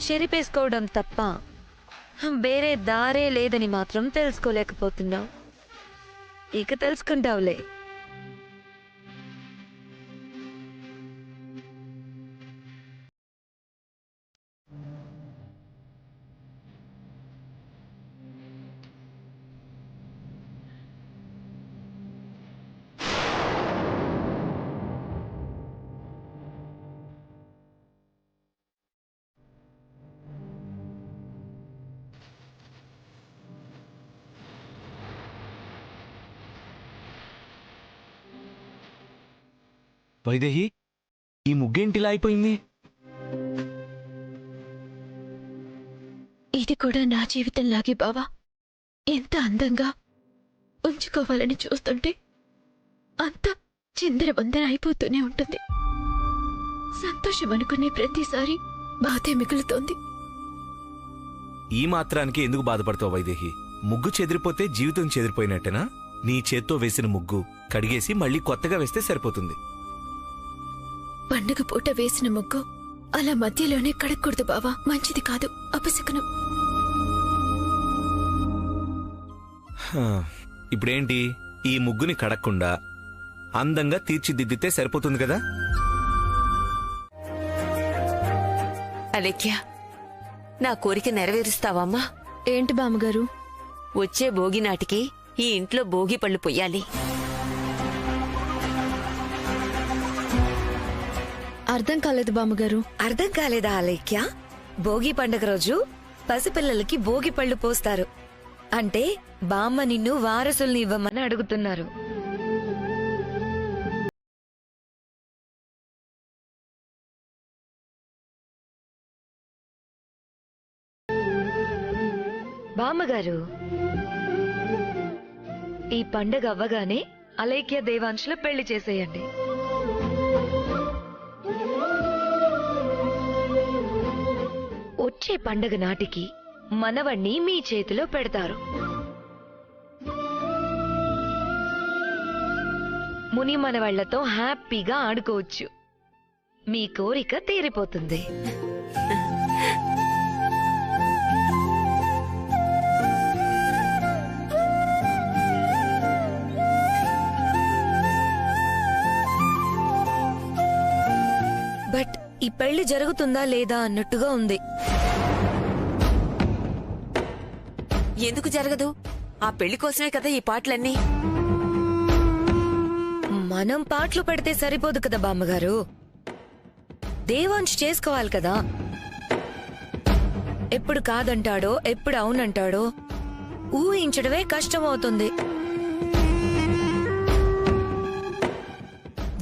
చెరిపేసుకోవడం తప్ప వేరే దారే లేదని మాత్రం తెలుసుకోలేకపోతున్నావు. ఇక తెలుసుకుంటావులే. వైదేహి, ఈ ముగ్గేంటిలా అయిపోయింది? ఇది కూడా నా జీవితంలాగే బావా. ఎంత అందంగా ఉంచుకోవాలని చూస్తుంటే అంత చిందరవందర అయిపోతూనే ఉంటుంది. సంతోషం అనుకునే ప్రతిసారి బాధే మిగులుతోంది. ఈ మాత్రానికి ఎందుకు బాధపడతావు వైదేహి? ముగ్గు చెదిరిపోతే జీవితం చెదిరిపోయినట్టేనా? నీ చేత్తో వేసిన ముగ్గు కడిగేసి మళ్ళీ కొత్తగా వేస్తే సరిపోతుంది. పండుగ పూట వేసిన ముగ్గు అలా మధ్యలోనే కడగకూడదు బావా. మంచిది కాదు, అపశకునం. ఇప్పుడేంటి, ఈ ముగ్గుని కడక్కుండా అందంగా తీర్చిదిద్దితే సరిపోతుంది కదా? అలేఖ్య, నా కోరిక నెరవేరుస్తావమ్మా? ఏంటి బామ్మగారు? వచ్చే భోగి నాటికి ఈ ఇంట్లో భోగి పళ్ళు పొయ్యాలి. అర్థం కాలేదు బామ్మగారు. అర్థం కాలేదా అలేఖ్య? భోగి పండుగ రోజు పసిపిల్లలకి భోగి పళ్ళు పోస్తారు. అంటే బామ్మ నిన్ను వారసుల్ని ఇవ్వమని అడుగుతున్నారు. బామ్మగారు, ఈ పండుగ అవ్వగానే అలేఖ్య దేవాంశుల పెళ్లి చేసేయండి. వచ్చే పండగ నాటికి మనవణ్ణి మీ చేతిలో పెడతారు. ముని మనవళ్లతో హ్యాపీగా ఆడుకోవచ్చు. మీ కోరిక తీరిపోతుంది. బట్ ఈ పెళ్లి జరుగుతుందా లేదా అన్నట్టుగా ఉంది. ఎందుకు జరగదు? ఆ పెళ్లి కోసమే కదా ఈ పాటలన్నీ. మనం పాటలు పెడితే సరిపోదు కదా బామ్మగారు. దేవాంశ్ చేసుకోవాలి కదా. ఎప్పుడు కాదంటాడో ఎప్పుడు అవునంటాడో ఊహించడమే కష్టమవుతుంది.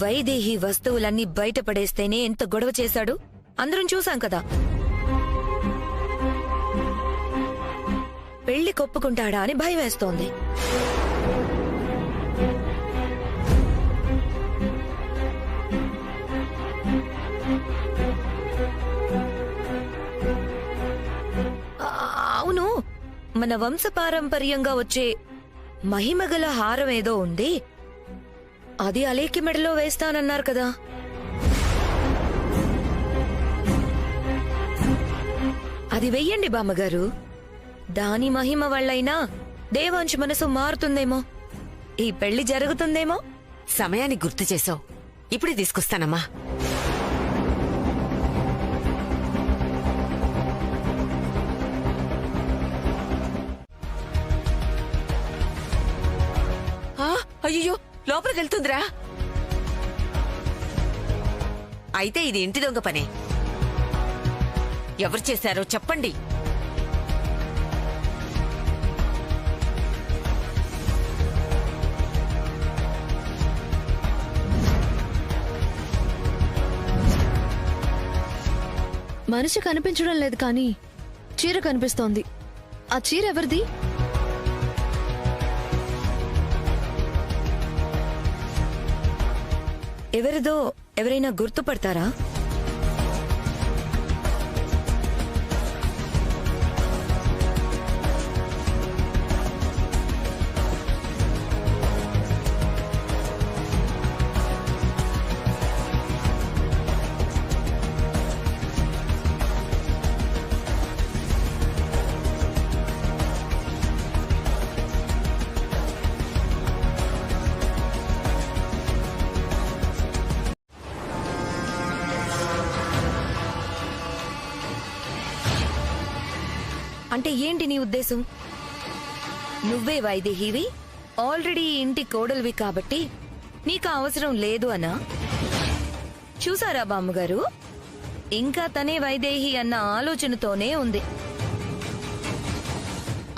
వైదేహి వస్తువులన్నీ బయటపడేస్తేనే ఎంత గొడవ చేశాడు అందరం చూసాం కదా. పెళ్లి కొప్పుకుంటాడా అని భయం వేస్తోంది. అవును, మన వంశపారంపర్యంగా వచ్చే మహిమగల హారం ఏదో ఉంది. అది అలేఖ్య మెడలో వేస్తానన్నారు కదా. అది వెయ్యండి బామ్మగారు. దాని మహిమ వల్లైనా దేవాంశ్ మనసు మారుతుందేమో, ఈ పెళ్లి జరుగుతుందేమో. సమయానికి గుర్తు చేసావు. ఇప్పుడే తీసుకొస్తానమ్మా. అయ్యో, లోపలికి వెళ్తుందిరా. అయితే ఇది ఇంటి దొంగ పనే. ఎవరు చేశారో చెప్పండి. మనిషి కనిపించడం లేదు కానీ చీర కనిపిస్తోంది. ఆ చీర ఎవరిది? ఎవరిదో ఎవరైనా గుర్తుపడతారా? అంటే ఏంటి నీ ఉద్దేశం? నువ్వే వైదేహివి, ఆల్రెడీ ఈ ఇంటి కోడలివి కాబట్టి నీకు అవసరం లేదు అనా? చూసారా బామ్మగారు, ఇంకా తనే వైదేహి అన్న ఆలోచనతోనే ఉంది.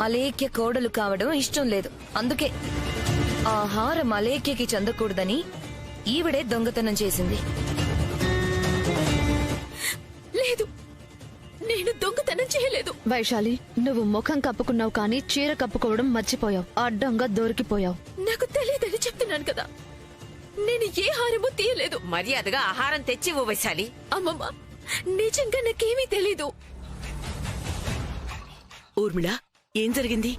అలేఖ్య కోడలు కావడం ఇష్టం లేదు. అందుకే ఆ హారం అలేఖ్యకి చెందకూడదని ఈవిడే దొంగతనం చేసింది. లేదు, నేను దొంగతనం చేయలేదు. వైశాలి, నువ్వు ముఖం కప్పుకున్నావు కానీ చీర కప్పుకోవడం మర్చిపోయావు. అడ్డంగా దొరికిపోయావు. నాకు తెలియదని చెప్తున్నాను కదా. నేను ఏ హారమో తీయలేదు. మర్యాదగా ఆహారం తెచ్చి ఓ వైశాలి. అమ్మమ్మ, నిజంగా నాకేమీ తెలీదు. ఊర్మిళ, ఏం జరిగింది?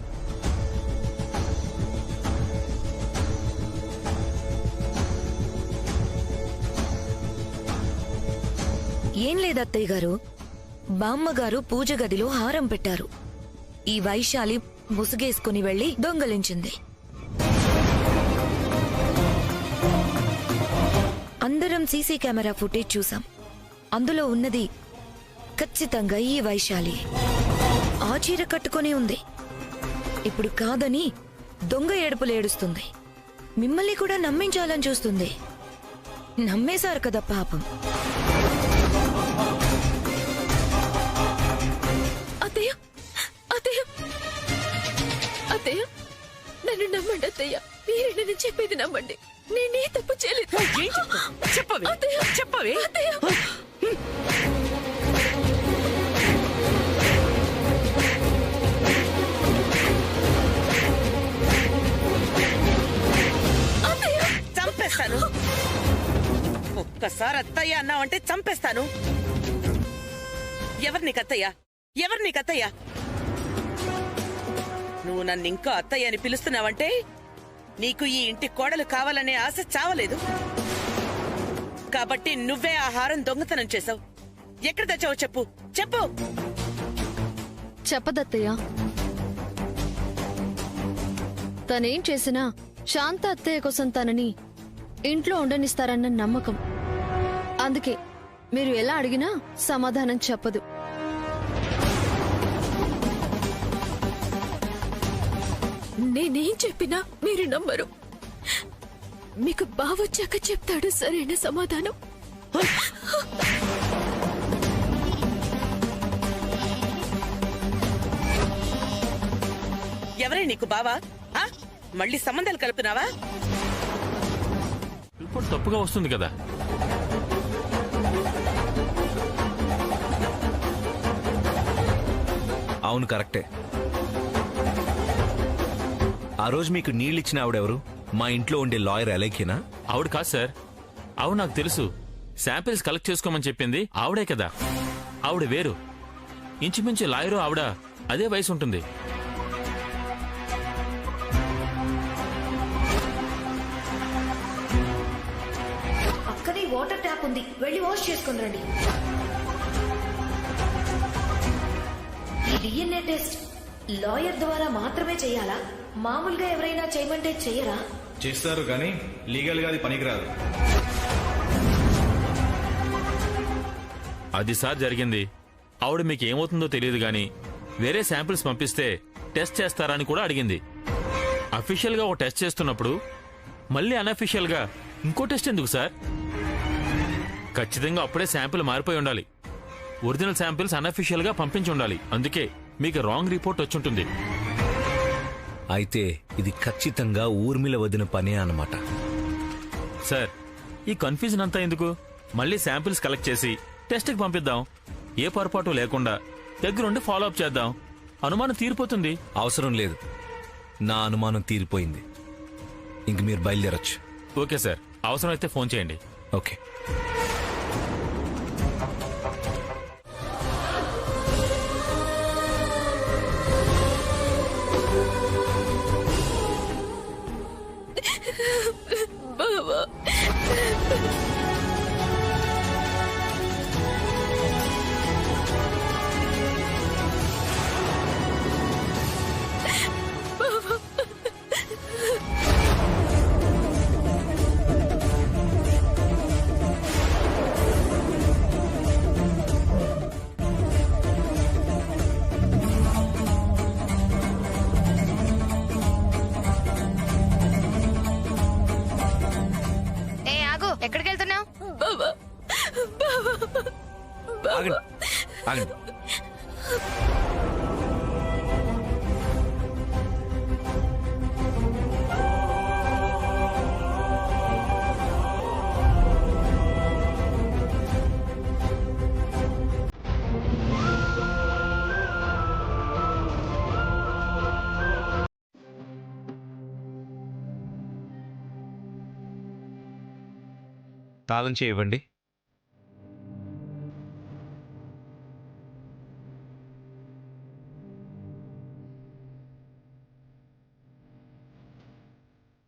ఏం లేదత్తయ్య గారు, బామ్మగారు పూజ గదిలో హారం పెట్టారు. ఈ వైశాలి ముసుగేసుకుని వెళ్లి దొంగలించింది. అందరం సీసీ కెమెరా ఫుటేజ్ చూసాం. అందులో ఉన్నది ఖచ్చితంగా ఈ వైశాలి. ఆ చీర కట్టుకొని ఉంది. ఇప్పుడు కాదని దొంగ ఏడుపులు ఏడుస్తుంది. మిమ్మల్ని కూడా నమ్మించాలని చూస్తుంది. నమ్మేశారు కదా పాపం. అత్తయ్య, అత్తయ్య, అత్తయ్య, నన్ను నమ్మండి అత్తయ్య. మీరే నేను చెప్పేది నమ్మండి. నేనే తప్పు చేయలేదు. చెప్పవే, అత్తయ్య, చెప్పవే. అత్తయ్య. చంపేస్తాను. ఒక్కసారి అత్తయ్య అన్నావంటే చంపేస్తాను. ఎవరు నీకు అత్తయ్య? ఎవరు నీకు అత్తయ్య? నువ్వు నన్ను ఇంకా అత్తయ్య అని పిలుస్తున్నావంటే నీకు ఈ ఇంటి కోడలు కావాలనే ఆశ చావలేదు. కాబట్టి నువ్వే ఆ హారం దొంగతనం చేసావు. ఎక్కడ తెచ్చావు చెప్పు, చెప్పు. చెప్పదత్తయ్య. తనేం చేసినా శాంత అత్తయ్య కోసం తనని ఇంట్లో ఉండనిస్తారన్న నమ్మకం. అందుకే మీరు ఎలా అడిగినా సమాధానం చెప్పదు. నేనేం చెప్పినా మీరు నమ్మరు. మీకు బావొచ్చాక చెప్తాడు సరైన సమాధానం. ఎవరే నీకు బావా? ఆ? మళ్ళీ సంబంధాలు కలుపుతున్నావా? ఇప్పుడు తప్పుగా వస్తుంది కదా. అవును, కరెక్టే. ఆ రోజు మీకు నీళ్ళిచ్చిన ఆవిడెవరు? మా ఇంట్లో ఉండే లాయర్ అలేఖ్యనా? ఆవిడ కాదు సార్. అవును, నాకు తెలుసు. శాంపిల్స్ కలెక్ట్ చేసుకోమని చెప్పింది ఆవిడే కదా. ఆవిడ వేరు. ఇంచుమించు లాయరు ఆవిడ అదే వయసు ఉంటుంది. అక్కడే వాటర్ ట్యాప్ ఉంది, వెళ్ళి వాష్ చేసుకుని రండి. ఈ డిఎన్ఏ టెస్ట్ లాయర్ ద్వారా మాత్రమే చేయాలా? మామూలుగా ఎవరైనా చేయమంటే చెయ్యరా? చేస్తారు కానీ లీగల్ గా అది పనికిరాదు. అది సార్ జరిగింది. ఆవిడ మీకు ఏమవుతుందో తెలియదు గాని వేరే శాంపిల్స్ పంపిస్తే టెస్ట్ చేస్తారని కూడా అడిగింది. అఫీషియల్ గా ఒక టెస్ట్ చేస్తున్నప్పుడు మళ్ళీ అన్అఫీషియల్ గా ఇంకో టెస్ట్ ఎందుకు సార్? ఖచ్చితంగా అప్పుడే శాంపిల్ మారిపోయి ఉండాలి. ఒరిజినల్ శాంపిల్స్ అన్అఫీషియల్ గా పంపించి ఉండాలి. అందుకే మీకు రాంగ్ రిపోర్ట్ వచ్చుంటుంది. అయితే ఇది ఖచ్చితంగా ఊర్మిళ వదిన పనే అన్నమాట. సార్, ఈ కన్ఫ్యూజన్ అంతా ఎందుకు? మళ్ళీ శాంపిల్స్ కలెక్ట్ చేసి టెస్ట్కి పంపిద్దాం. ఏ పొరపాటు లేకుండా దగ్గరుండి ఫాలో అప్ చేద్దాం. అనుమానం తీరిపోతుంది. అవసరం లేదు, నా అనుమానం తీరిపోయింది. ఇంక మీరు బయలుదేరొచ్చు. ఓకే సార్, అవసరమైతే ఫోన్ చేయండి. ఓకే. బావా, బావా బావా ఆగండి ఆగండి. తాళం చేయవండి.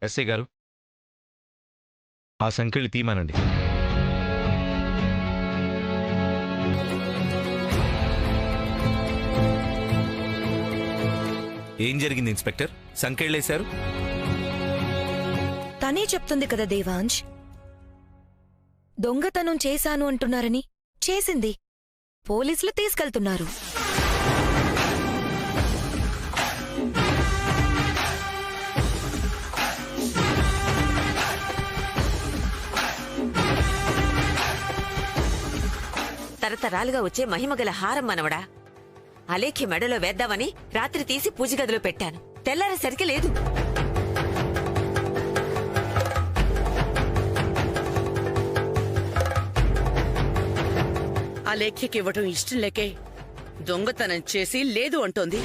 ఎస్ఐ గారు, ఆ సంఖ్యలు తీయమనండి. ఏం జరిగింది ఇన్స్పెక్టర్? సంఖ్యలేశారు. తనే చెప్తుంది కదా దేవాంశ్, దొంగతనం చేశాను అంటున్నారని. చేసింది. పోలీసులు తీసుకెళ్తున్నారు. తరతరాలుగా వచ్చే మహిమగల హారం మనవడా. అలేఖ్య మెడలో వేద్దామని రాత్రి తీసి పూజ గదిలో పెట్టాను. తెల్లారేసరికి లేదు. ఆ లేఖ్యకి ఇవ్వటం ఇష్టం లేకే దొంగతనం చేసి లేదు అంటోంది.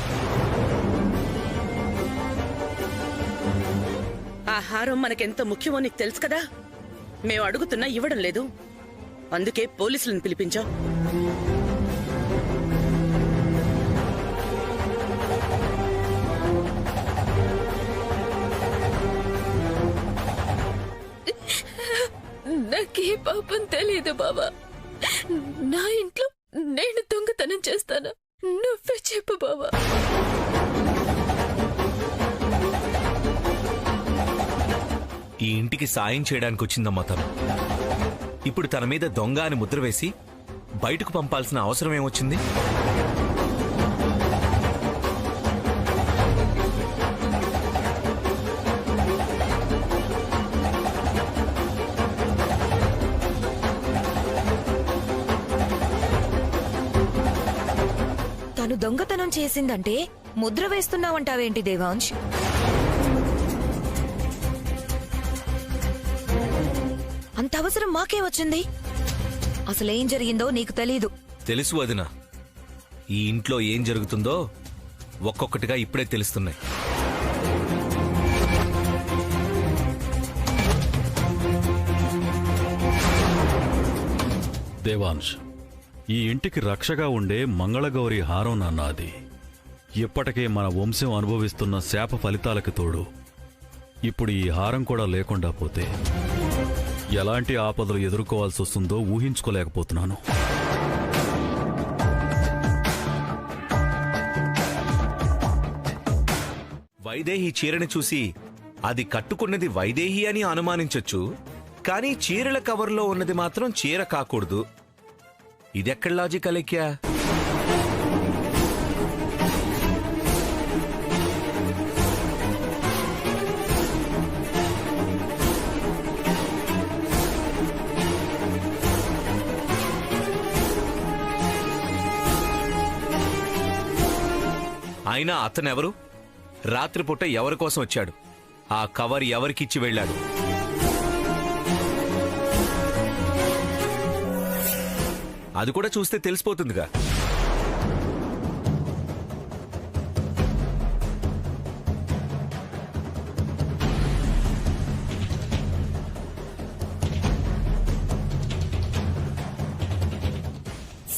ఆ హారం మనకెంత ముఖ్యమో నీకు తెలుసు కదా. మేము అడుగుతున్నా ఇవ్వడం లేదు. అందుకే పోలీసులను పిలిపించాం. నాకే పాపం తెలీదు బావా. నా ఇంట్లో నేను దొంగతనం చేస్తాను. నువ్వే చెప్పు బావా. ఈ ఇంటికి సాయం చేయడానికి వచ్చిందమ్మా తను. ఇప్పుడు తన మీద దొంగ అని ముద్ర వేసి బయటకు పంపాల్సిన అవసరం ఏమొచ్చింది? తను దొంగతనం చేసిందంటే ముద్ర వేస్తున్నావంటావేంటి దేవాంశ్? అంత అవసరం మాకే వచ్చింది. అసలేం జరిగిందో నీకు తెలీదు. తెలుసు వదినా. ఈ ఇంట్లో ఏం జరుగుతుందో ఒక్కొక్కటిగా ఇప్పుడే తెలుస్తున్నాయి. దేవాంశ్, ఈ ఇంటికి రక్షగా ఉండే మంగళగౌరి హారం నాన్న అది. ఇప్పటికే మన వంశం అనుభవిస్తున్న శాప ఫలితాలకి తోడు ఇప్పుడు ఈ హారం కూడా లేకుండా పోతే ఎలాంటి ఆపదలు ఎదుర్కోవాల్సి వస్తుందో ఊహించుకోలేకపోతున్నాను. వైదేహి చీరని చూసి అది కట్టుకున్నది వైదేహి అని అనుమానించొచ్చు, కానీ చీరల కవర్లో ఉన్నది మాత్రం చీర కాకూడదు. ఇదెక్కడ లాజిక్ అలేఖ్యా? అయినా అతనెవరు? రాత్రిపూట ఎవరి కోసం వచ్చాడు? ఆ కవర్ ఎవరికిచ్చి వెళ్ళాడు? అది కూడా చూస్తే తెలిసిపోతుందిగా.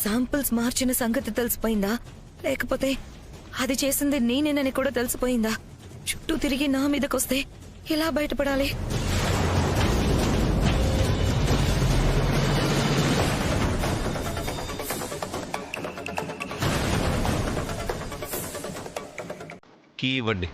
శాంపిల్స్ మార్చిన సంగతి తెలిసిపోయిందా? లేకపోతే అది చేసింది నేనేనని కూడా తెలిసిపోయిందా? చుట్టూ తిరిగి నా మీదకొస్తే ఎలా బయటపడాలి? కీ ఇవ్వండి.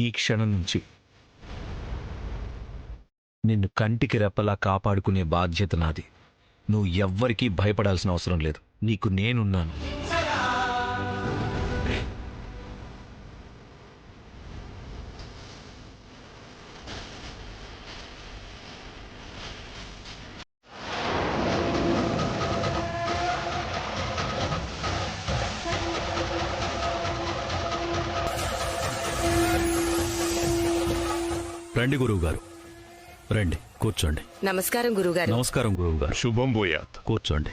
ఈ క్షణం నుంచి నిన్ను కంటికి రెప్పలా కాపాడుకునే బాధ్యత నాది. నువ్వు ఎవ్వరికీ భయపడాల్సిన అవసరం లేదు. నీకు నేనున్నాను. రండి గురువుగారు, రండి కూర్చోండి. నమస్కారం గురుగారు. నమస్కారం గురువుగారు. శుభం భూయాత్. కూర్చోండి.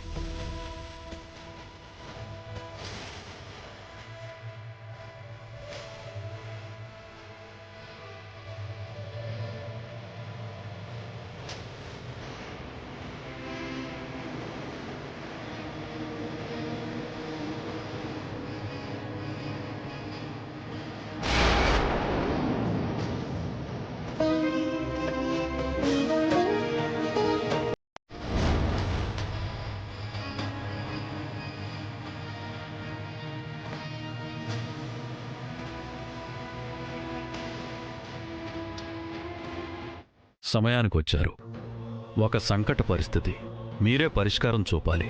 సమయానికొచ్చారు. ఒక సంకట పరిస్థితి, మీరే పరిష్కారం చూపాలి.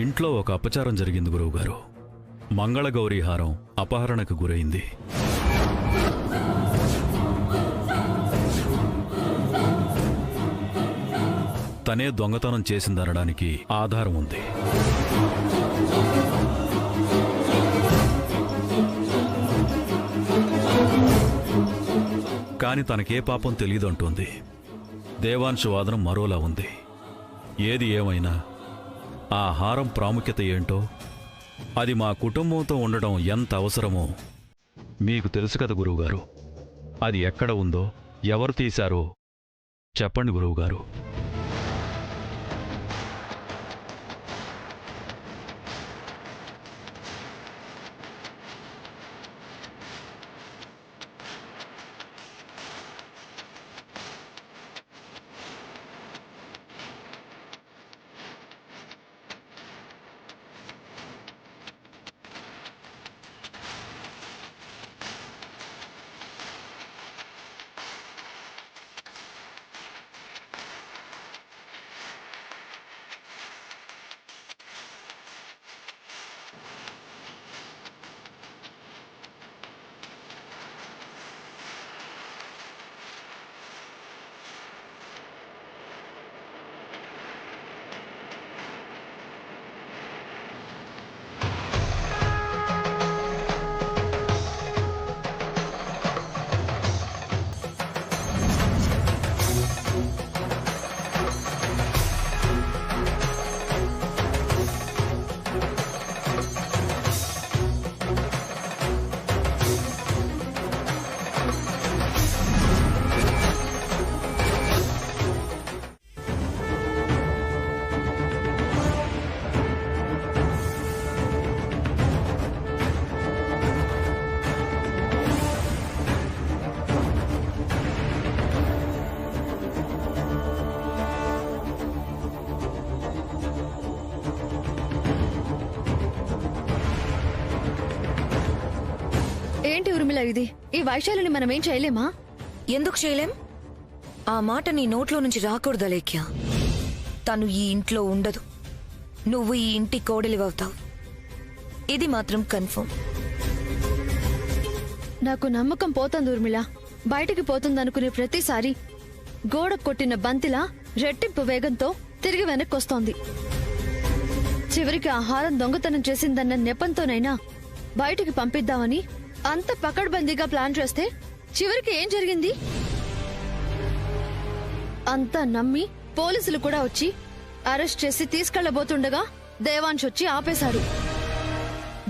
ఇంట్లో ఒక అపచారం జరిగింది గురువుగారు. మంగళగౌరీ హారం అపహరణకు గురైంది. తనే దొంగతనం చేసిందనడానికి ఆధారం ఉంది. కాని తనకే పాపం తెలియదంటోంది. దేవాంశు వాదనం మరోలా ఉంది. ఏది ఏమైనా ఆ హారం ప్రాముఖ్యత ఏంటో, అది మా కుటుంబంతో ఉండడం ఎంత అవసరమో మీకు తెలుసు కదా గురువుగారు. అది ఎక్కడ ఉందో, ఎవరు తీశారో చెప్పండి గురువుగారు. ఏంటి ఉర్మిళ ఇది? ఈ వైశాలిని మనమేం చేయలేమా? ఎందుకు చేయలేం? ఆ మాట నీ నోట్లో నుంచి రాకూడదు అలేఖ్య. తను ఈ ఇంట్లో ఉండదు. నువ్వు ఈ ఇంటి కోడలివవుతావు. ఇది మాత్రం కన్ఫర్మ్. నాకు నమ్మకం పోతుంది ఉర్మిళ. బయటికి పోతుందనుకునే ప్రతిసారి గోడ కొట్టిన బంతిలా రెట్టింపు వేగంతో తిరిగి వెనక్కొస్తోంది. చివరికి ఆహారం దొంగతనం చేసిందన్న నెపంతోనైనా బయటికి పంపిద్దామని అంత పకడ్బందీగా ప్లాన్ చేస్తే చివరికి ఏం జరిగింది? అంతా నమ్మి పోలీసులు కూడా వచ్చి అరెస్ట్ చేసి తీసుకెళ్లబోతుండగా దేవాంశ్ వచ్చి ఆపేశాడు.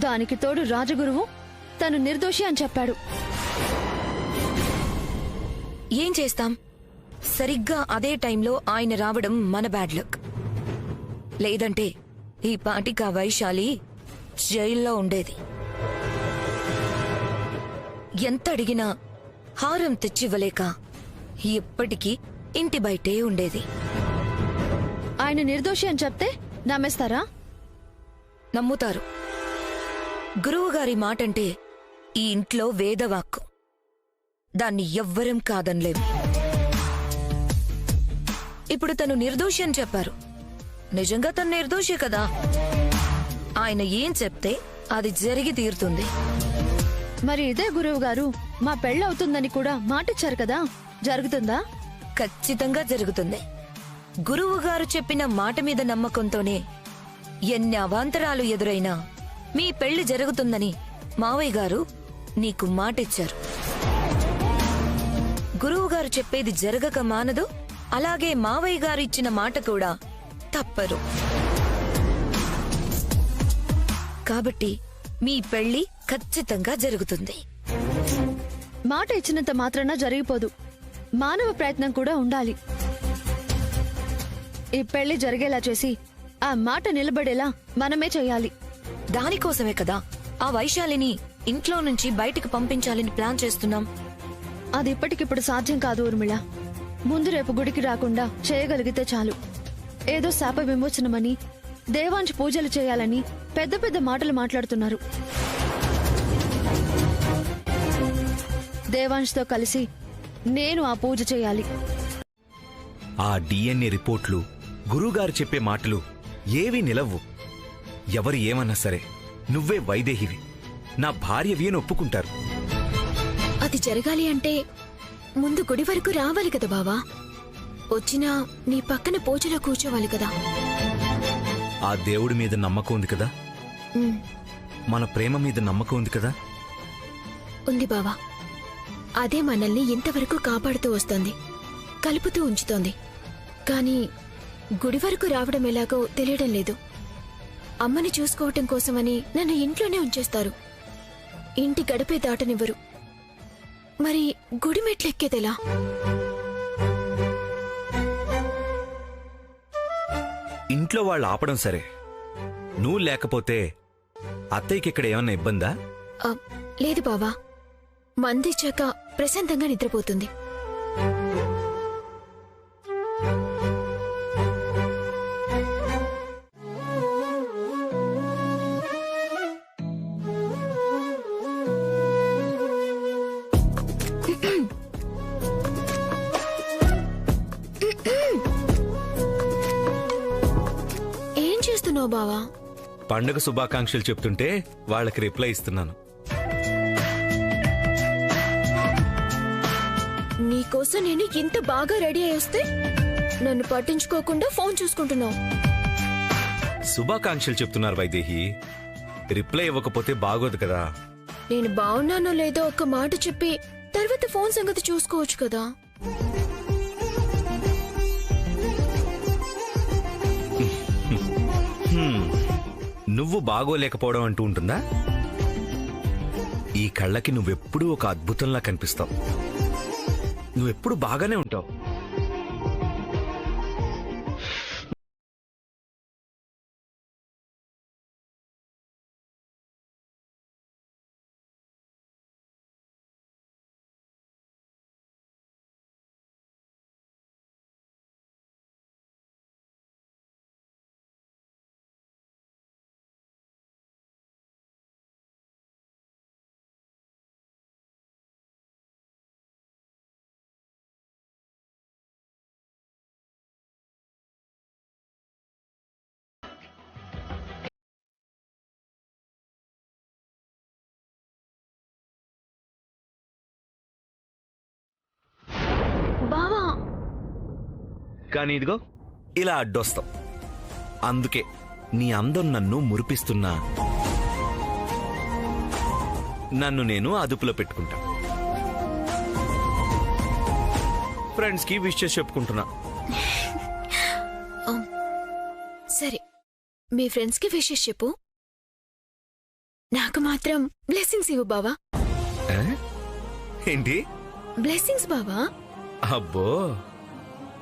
దానికి తోడు రాజగురువు తను నిర్దోషి అని చెప్పాడు. ఏం చేస్తాం? సరిగ్గా అదే టైంలో ఆయన రావడం మన బ్యాడ్ లక్. లేదంటే ఈ పాటికి ఆ వైశాలి జైల్లో ఉండేది. ఎంత అడిగినా హారం తెచ్చివ్వలేక ఎప్పటికీ ఇంటి బయటే ఉండేది. ఆయన నిర్దోషి అని చెప్తే నమ్మేస్తారా? నమ్ముతారు. గురువుగారి మాటంటే ఈ ఇంట్లో వేదవాక్కు. దాన్ని ఎవ్వరం కాదనలేం. ఇప్పుడు తను నిర్దోషి అని చెప్పారు. నిజంగా తను నిర్దోషి కదా. ఆయన ఏం చెప్తే అది జరిగి తీరుతుంది. మరి ఇదే గురువు గారు మా పెళ్ళవుతుందని కూడా మాటిచ్చారు కదా, జరుగుతుందా? ఖచ్చితంగా జరుగుతుంది. గురువు గారు చెప్పిన మాట మీద నమ్మకంతోనే ఎన్ని అవాంతరాలు ఎదురైనా మీ పెళ్లి జరుగుతుందని మావయ్య గారు నీకు మాటిచ్చారు. గురువు గారు చెప్పేది జరగక మానదు. అలాగే మావయ్య గారు ఇచ్చిన మాట కూడా తప్పరు. కాబట్టి మీ పెళ్లి ఖచ్చితంగా జరుగుతుంది. మాట ఇచ్చినంత మాత్రాన జరిగిపోదు. మానవ ప్రయత్నం కూడా ఉండాలి. ఈ పెళ్లి జరిగేలా చేసి ఆ మాట నిలబడేలా మనమే చెయ్యాలి. దానికోసమే కదా ఆ వైశాలిని ఇంట్లో నుంచి బయటికి పంపించాలని ప్లాన్ చేస్తున్నాం. అది ఇప్పటికిప్పుడు సాధ్యం కాదు ఊర్మిళ. ముందు రేపు గుడికి రాకుండా చేయగలిగితే చాలు. ఏదో శాప విమోచనమని, దేవాంశ్ పూజలు చేయాలని పెద్ద పెద్ద మాటలు మాట్లాడుతున్నారు. దేవాంశ్తో కలిసి నేను ఆ పూజ చేయాలి. ఆ డిఎన్ఏ రిపోర్ట్లు, గురువుగారు చెప్పే మాటలు ఏవీ నిలవ్వు. ఎవరు ఏమన్నా సరే నువ్వే వైదేహివి, నా భార్యవి అని ఒప్పుకుంటారు. అది జరగాలి అంటే ముందు గుడి వరకు రావాలి కదా బావా. వచ్చినా నీ పక్కన పూజలో కూర్చోవాలి కదా. ఆ దేవుడి మీద నమ్మకం ఉంది కదా, మన ప్రేమ మీద నమ్మకం ఉంది కదా. ఉంది బావా. అదే మనల్ని ఇంతవరకు కాపాడుతూ వస్తోంది, కలుపుతూ ఉంచుతోంది. కానీ గుడి వరకు రావడం ఎలాగో తెలియడం లేదు. అమ్మని చూసుకోవటం కోసమని నన్ను ఇంట్లోనే ఉంచేస్తారు. ఇంటి గడపే దాటనివ్వరు. మరి గుడి మెట్లెక్కేదెలా? ఇంట్లో వాళ్ళు ఆపడం సరే, నువ్వు లేకపోతే అత్తయ్యకి ఇక్కడ ఏమన్నా ఇబ్బందా? లేదు బావా. మందిచ్చాక ప్రశాంతంగా నిద్రపోతుంది. ఏం చేస్తున్నావు బావా? పండుగ శుభాకాంక్షలు చెప్తుంటే వాళ్ళకి రిప్లై ఇస్తున్నాను. నీకోసం నేను ఇంత బాగా రెడీ అయి వస్తే నన్ను పట్టించుకోకుండా ఫోన్ చూసుకుంటున్నావు. శుభాకాంక్షలు చెప్తున్నారు వైదేహి, రిప్లై ఇవ్వకపోతే బాగోదు కదా. నేను బాగున్నానో లేదో ఒక్క మాట చెప్పి తర్వాత ఫోన్ సంగతి చూసుకోవచ్చు కదా. నువ్వు బాగోలేకపోవడం అంటూ ఉంటుందా? ఈ కళ్ళకి నువ్వెప్పుడూ ఒక అద్భుతంలా కనిపిస్తావు. నువ్వెప్పుడు బాగానే ఉంటావు. బావా, కానీ ఇదిగో ఇలా అడ్డొస్తావు. అందుకే నీ అందం నన్ను మురిపిస్తున్నా. నన్ను నేను అదుపులో పెట్టుకుంటా. ఫ్రెండ్స్ కి విష్ చేసి చెప్పుకుంటున్నా. సరే, మీ ఫ్రెండ్స్ కి విషెస్ చెప్పు. నాకు మాత్రం బ్లెస్సింగ్స్ ఇవ్వు బావా. ఏంటి బ్లెస్సింగ్స్ బావా? అబ్బో,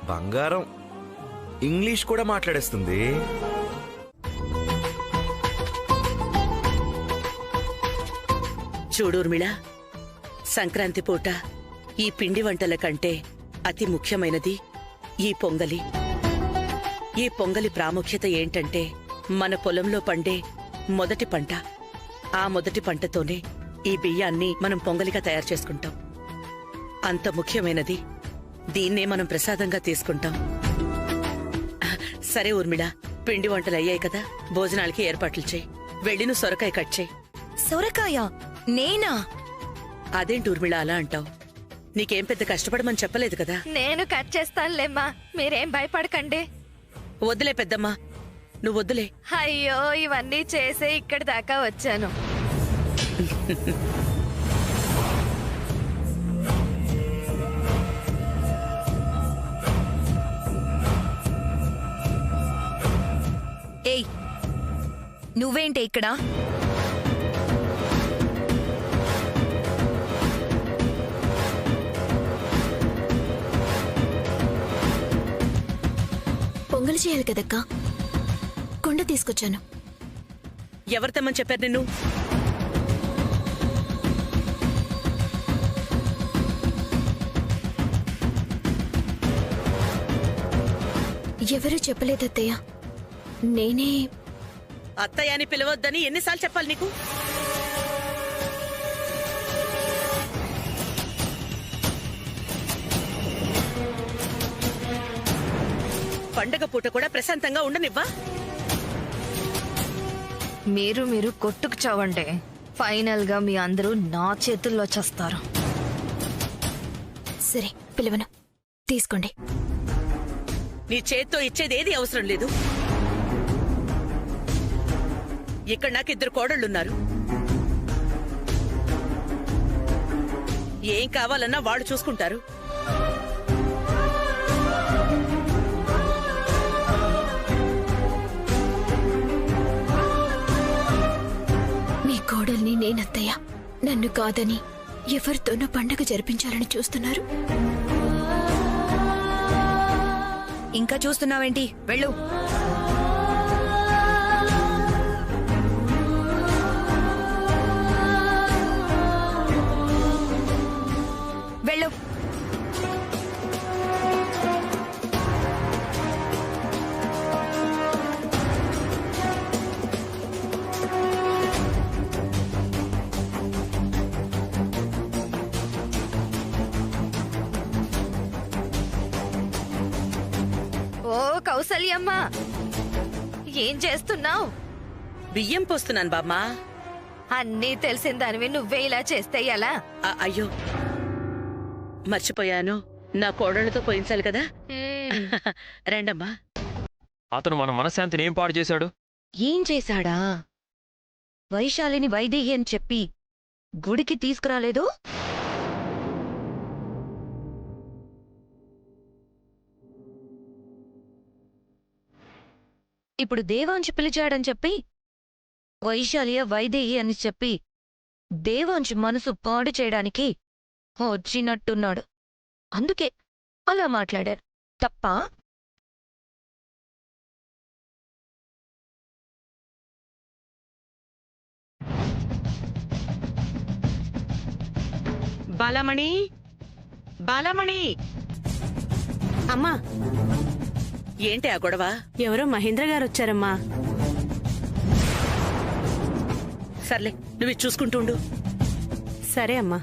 బంగారం. ఇంగ్లీష్ కూడా మాట్లాడేస్తుంది. చూడూర్మిళ, సంక్రాంతి పూట ఈ పిండి వంటల కంటే అతి ముఖ్యమైనది ఈ పొంగలి. ఈ పొంగలి ప్రాముఖ్యత ఏంటంటే మన పొలంలో పండే మొదటి పంట. ఆ మొదటి పంటతోనే ఈ బియ్యాన్ని మనం పొంగలిగా తయారు చేసుకుంటాం. అంత ముఖ్యమైనది దీన్నే మనం ప్రసాదంగా తీసుకుంటాం. సరే ఊర్మిళ, పిండి వంటలు అయ్యాయి కదా, భోజనాలకి ఏర్పాట్లు చేయి. వెళ్ళి నువ్వు సొరకాయ కట్ చేయి. సొరకాయ నేనా? అదేంటి ఊర్మిళ అలా అంటావు? నీకేం పెద్ద కష్టపడమని చెప్పలేదు కదా. నేను కట్ చేస్తానులేమ్మా, మీరేం భయపడకండి. వద్దులే పెద్దమ్మా, నువ్వు వద్దులే. అయ్యో, ఇవన్నీ చేసే ఇక్కడి దాకా వచ్చాను. ఏయ్, నువ్వేంటి ఇక్కడ? పొంగలి చేయాలి కదక్కా, కుండ తీసుకొచ్చాను. ఎవరు తెమ్మని చెప్పారు నిన్ను? ఎవరూ చెప్పలేదత్తయ్య, నేనే. అత్తయ్య అని పిలవద్దని ఎన్నిసార్లు చెప్పాలి నీకు? పండగ పూట కూడా ప్రశాంతంగా ఉండనివ్వా? మీరు కొట్టుకు చావండి. ఫైనల్ గా మీ అందరూ నా చేతుల్లో చేస్తారు. సరే, పిలవను, తీసుకోండి. నీ చేత్తో ఇచ్చేది ఏది అవసరం లేదు. ఇక్కడ నాకు 2 కోడళ్లున్నారు. ఏం కావాలన్నా వాళ్ళు చూసుకుంటారు. మీ కోడల్ని నేనత్తయ్య, నన్ను కాదని ఎవరితోనూ పండగ జరిపించాలని చూస్తున్నారు. ఇంకా చూస్తున్నావేంటి? వెళ్ళు. వెళ్ళు. ఓ కౌసల్యమ్మా, ఏం చేస్తున్నావు? బియ్యం పోస్తున్నాను బామ్మా. అన్నీ తెలిసిన దానివి నువ్వే ఇలా చేస్తే ఎలా? అయ్యో, మర్చిపోయాను. నా కోడళ్లతో పోయించాలి కదా. రండమ్మా. అతను మన మనశ్శాంతిని ఏం పాడు చేశాడు? ఏం చేశాడా? వైశాలిని వైదేహి అని చెప్పి గుడికి తీసుకురాలేదు. ఇప్పుడు దేవాంశ్ పిలిచాడని చెప్పి వైశాలియ వైదేహి అని చెప్పి దేవాంశ్ మనసు పాడు చేయడానికి వచ్చినట్టున్నాడు. అందుకే అలా మాట్లాడారు. తప్ప? బాలమణి, బాలమణి. అమ్మా, ఏంటి ఆ గొడవ? ఎవరో మహేంద్ర గారు వచ్చారమ్మా. సర్లే, నువ్వు చూసుకుంటూ ఉండు. సరే అమ్మా.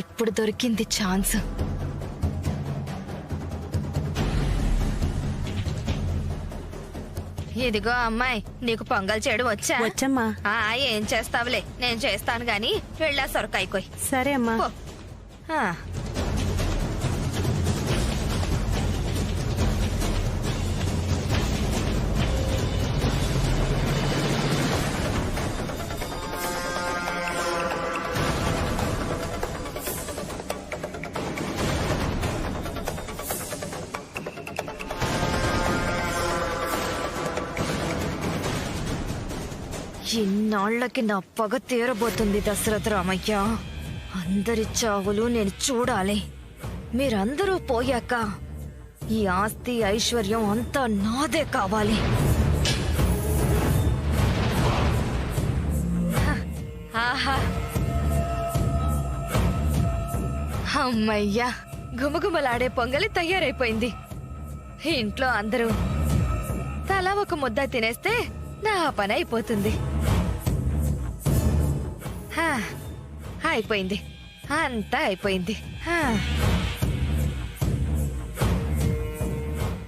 ఇప్పుడు దొరికింది ఛాన్స్. ఇదిగో అమ్మాయి, నీకు పొంగల్ చేయడం వచ్చా? వచ్చమ్మా. ఏం చేస్తావులే, నేను చేస్తాను గాని వెళ్ళా సొరకాయకోయ్. సరే అమ్మా. ఇన్నాళ్లకి నా పగ తీరబోతుంది దశరథ రామయ్య. అందరి చావులు నేను చూడాలి. మీరందరూ పోయాక ఈ ఆస్తి ఐశ్వర్యం అంతా నాదే కావాలి. ఆహా, అమ్మయ్యా, గుమగుమలాడే పొంగలి తయారైపోయింది. ఇంట్లో అందరూ తలా ఒక ముద్ద తినేస్తే నా పని అయిపోతుంది. అయిపోయింది, అంతా అయిపోయింది.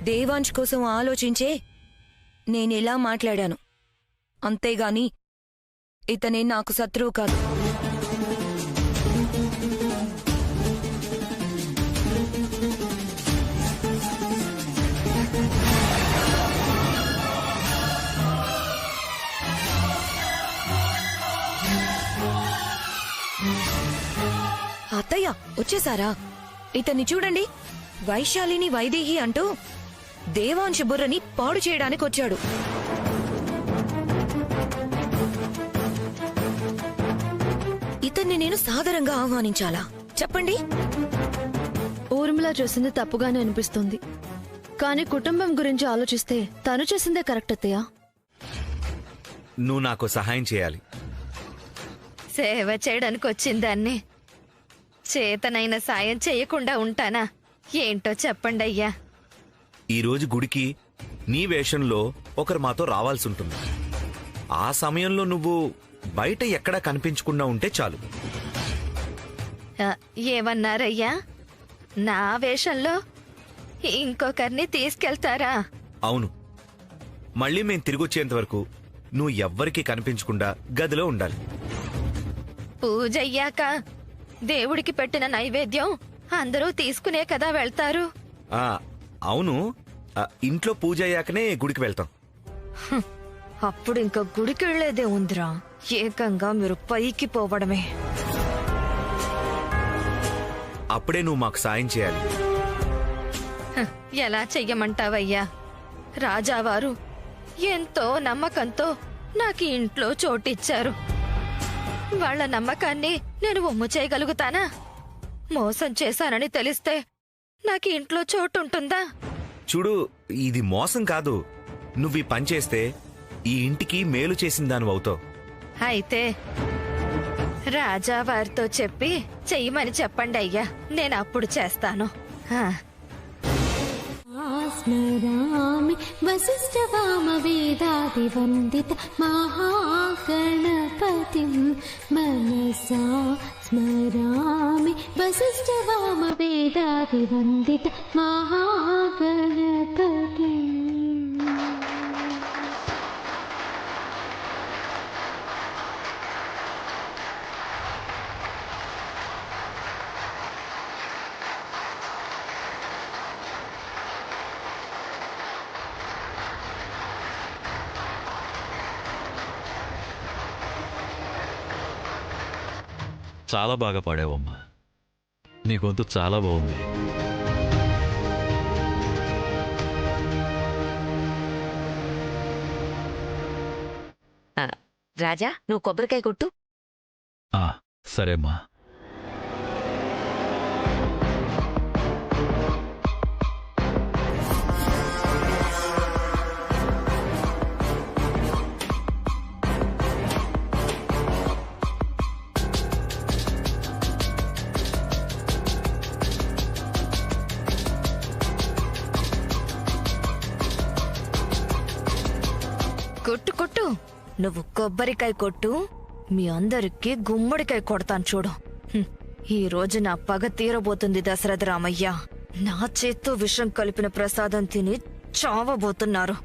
దేవాంశ్ కోసం ఆలోచించే నేనెలా మాట్లాడాను, అంతేగాని ఇతనే నాకు శత్రువు కాదు. అత్తయ్య వచ్చేసారా? ఇతన్ని చూడండి, వైశాలిని వైదేహి అంటూ దేవాంశ్ బుర్రని పాడు చేయడానికి వచ్చాడు. ఇతన్ని నేను సాదరంగా ఆహ్వానించాలా చెప్పండి? ఊర్మిళ చేసింది తప్పుగానే అనిపిస్తుంది, కానీ కుటుంబం గురించి ఆలోచిస్తే తను చేసిందే కరెక్ట్ అత్తయ్య. నువ్వు నాకు సహాయం చేయాలి. సేవ చేయడానికి వచ్చిందాన్ని చేతనైన సాయం చేయకుండా ఉంటానా? ఏంటో చెప్పండి అయ్యా. ఈరోజు గుడికి నీ వేషంలో ఒకరు మాతో రావాల్సి ఉంటుంది. ఆ సమయంలో నువ్వు బయట ఎక్కడా కనిపించకుండా ఉంటే చాలు. ఏమన్నారయ్యా? నా వేషంలో ఇంకొకరిని తీసుకెళ్తారా? అవును, మళ్ళీ మేం తిరిగొచ్చేంత వరకు నువ్వు ఎవ్వరికీ కనిపించకుండా గదిలో ఉండాలి. పూజయ్యాక దేవుడికి పెట్టిన నైవేద్యం అందరూ తీసుకునే కదా వెళ్తారు. అవును, ఇంట్లో పూజ అయ్యాకనే గుడికి వెళ్తాం. అప్పుడు ఇంకా గుడికి వెళ్లేదే ఉందిరా, ఏకంగా మీరు పైకి పోవడమే. అప్పుడే నువ్వు మాకు సాయం చేయాలి. ఎలా చెయ్యమంటావయ్యా? రాజావారు ఎంతో నమ్మకంతో నాకు ఇంట్లో చోటిచ్చారు. వాళ్ల నమ్మకాన్ని నేను ఒమ్ము చేయగలుగుతానా? మోసం చేశానని తెలిస్తే నాకు ఇంట్లో చోటుంటుందా? చూడు, ఇది మోసం కాదు. నువ్వు ఈ పని చేస్తే ఈ ఇంటికి మేలు చేసిన దానివి అవుతావు. అయితే రాజావారితో చెప్పి చెయ్యమని చెప్పండి అయ్యా, నేను అప్పుడు చేస్తాను. స్మరామి వశిష్ఠ వామ వేదాది వందిత మహాగణపతిం మనసా స్మరామి వశిష్ఠ వామ వేదాది వందిత మహాగణపతిం. చాలా బాగా పాడావమ్మా, నీ గొంతు చాలా బాగుంది. రాజా, నువ్వు కొబ్బరికాయ కొట్టు. సరేమ్మా. కొట్టు కొట్టు, నువ్వు కొబ్బరికాయ కొట్టు, మీ అందరికీ గుమ్మడికాయ కొడతాను చూడు. ఈ రోజు నా పగ తీరబోతుంది దశరథ రామయ్య. నా చేత్తో విషం కలిపిన ప్రసాదం తిని చావబోతున్నారు.